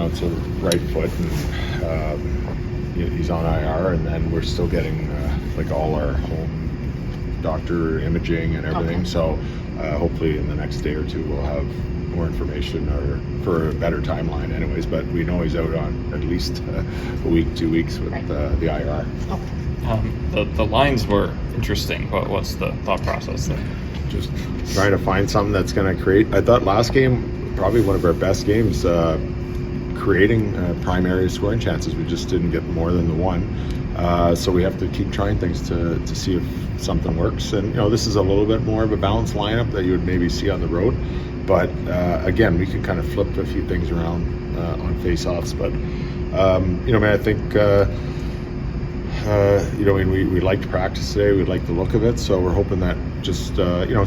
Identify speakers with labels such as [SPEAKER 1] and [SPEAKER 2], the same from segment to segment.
[SPEAKER 1] it's a right foot, and he's on IR, and then we're still getting like all our home doctor imaging and everything. Okay. So hopefully in the next day or two we'll have more information or for a better timeline anyways, but we know he's out on at least a week, 2 weeks with the IR.
[SPEAKER 2] Okay. The lines were interesting. What's the thought process there?
[SPEAKER 1] Just trying to find something that's going to create. I thought last game, probably one of our best games, creating primary scoring chances. We just didn't get more than the one. So we have to keep trying things to see if something works. And, this is a little bit more of a balanced lineup that you would maybe see on the road. But again, we can kind of flip a few things around on face-offs. But, I think, we liked practice today. We liked the look of it. So we're hoping that just,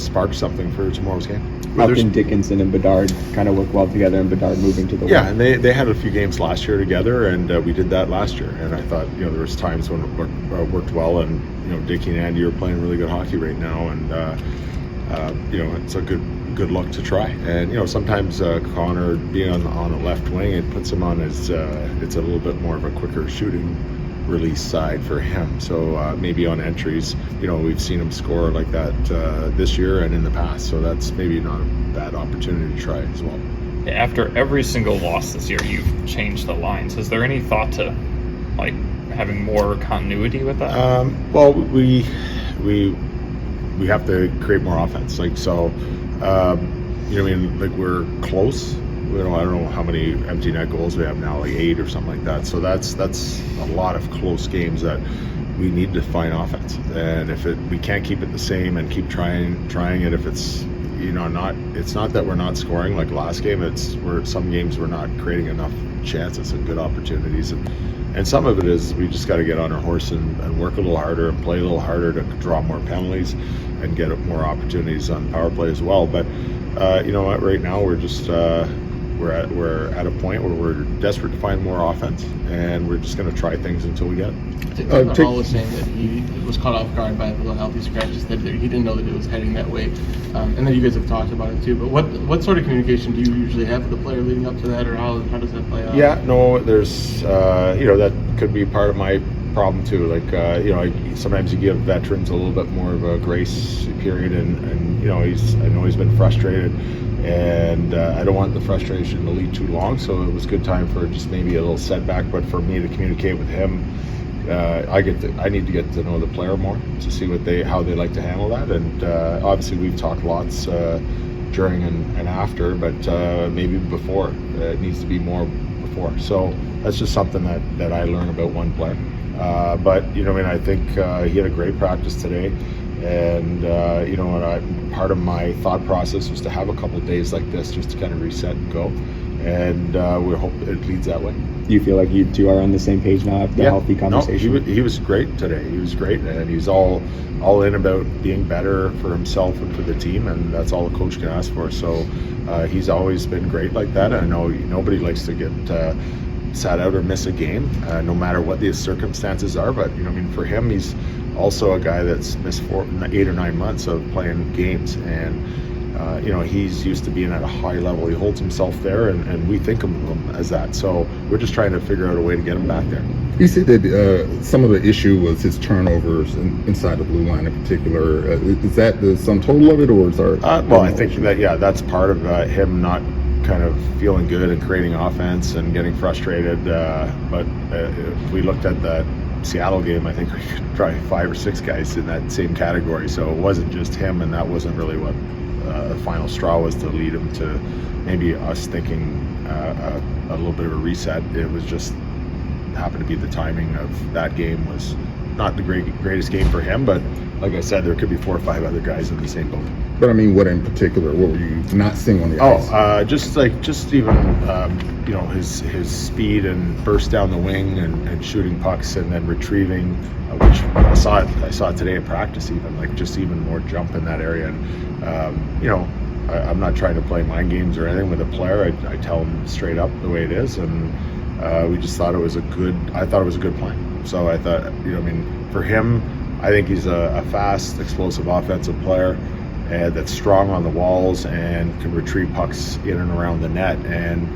[SPEAKER 1] sparks something for tomorrow's game.
[SPEAKER 3] How can Dickinson and Bedard kind of work well together, and Bedard moving to the
[SPEAKER 1] wing? And they had a few games last year together, and we did that last year. And I thought, there was times when it worked well, and, Dickie and Andy are playing really good hockey right now. And, it's a good look to try. And, sometimes Connor being on the left wing, it puts him on as it's a little bit more of a quicker shooting release side for him. So maybe on entries, we've seen him score like that this year and in the past. So that's maybe not a bad opportunity to try as well.
[SPEAKER 2] After every single loss this year, you've changed the lines. Is there any thought to having more continuity with that?
[SPEAKER 1] Well, we have to create more offense. We're close. I don't know how many empty net goals we have now, like 8 or something like that. So that's a lot of close games that we need to find offense. And if we can't keep it the same and keep trying it, if it's it's not that we're not scoring like last game. Some games we're not creating enough chances and good opportunities, and some of it is we just got to get on our horse and work a little harder and play a little harder to draw more penalties and get more opportunities on power play as well. But right now we're just. We're at a point where we're desperate to find more offense, and we're just going to try things until we get it.
[SPEAKER 4] Paul was saying that he was caught off guard by the little healthy scratches, that he didn't know that it was heading that way, and that you guys have talked about it too. But what sort of communication do you usually have with the player leading up to that, or how does that play out?
[SPEAKER 1] Yeah, no, there's that could be part of my problem too. Sometimes you give veterans a little bit more of a grace period, and I know he's been frustrated. And I don't want the frustration to lead too long, so it was a good time for just maybe a little setback. But for me to communicate with him, I need to get to know the player more to see how they like to handle that. And obviously we've talked lots during and after, but maybe before. It needs to be more before. So that's just something that I learn about one player. But I think he had a great practice today. And part of my thought process was to have a couple of days like this just to kind of reset and go, and we hope it leads that way.
[SPEAKER 3] Do you feel like you two are on the same page now after the healthy conversation?
[SPEAKER 1] No, he was great today. He was great, and he's all in about being better for himself and for the team, and that's all a coach can ask for. So he's always been great like that. I know nobody likes to get sat out or miss a game, no matter what the circumstances are. But for him, he's also a guy that's missed 8 or 9 months of playing games, and he's used to being at a high level. He holds himself there, and we think of him as that. So we're just trying to figure out a way to get him back there.
[SPEAKER 5] You said that some of the issue was his turnovers inside the blue line in particular. Is that the sum total of it, or is there?
[SPEAKER 1] I think that's part of him not kind of feeling good and creating offense and getting frustrated. But if we looked at that Seattle game, I think we could try 5 or 6 guys in that same category. So it wasn't just him, and that wasn't really what the final straw was to lead him to maybe us thinking a little bit of a reset. It was just happened to be the timing of that game was not the greatest game for him, but like I said, there could be 4 or 5 other guys in the same boat.
[SPEAKER 5] But I mean, what in particular? What were you not seeing on the ice?
[SPEAKER 1] Just even his speed and burst down the wing and shooting pucks and then retrieving, which I saw today in practice. Even more jump in that area. And I'm not trying to play mind games or anything with a player. I tell him straight up the way it is, and we just thought it was a good plan. So I thought, for him, I think he's a fast, explosive offensive player that's strong on the walls and can retrieve pucks in and around the net. And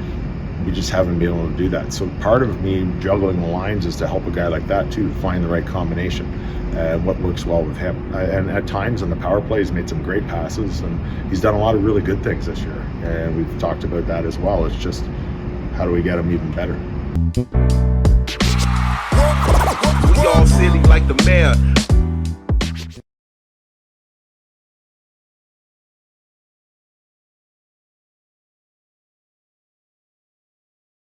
[SPEAKER 1] we just haven't been able to do that. So part of me juggling the lines is to help a guy like that too, to find the right combination and what works well with him. And at times on the power play, he's made some great passes, and he's done a lot of really good things this year. And we've talked about that as well. It's just, how do we get him even better?
[SPEAKER 6] We all silly like the mayor.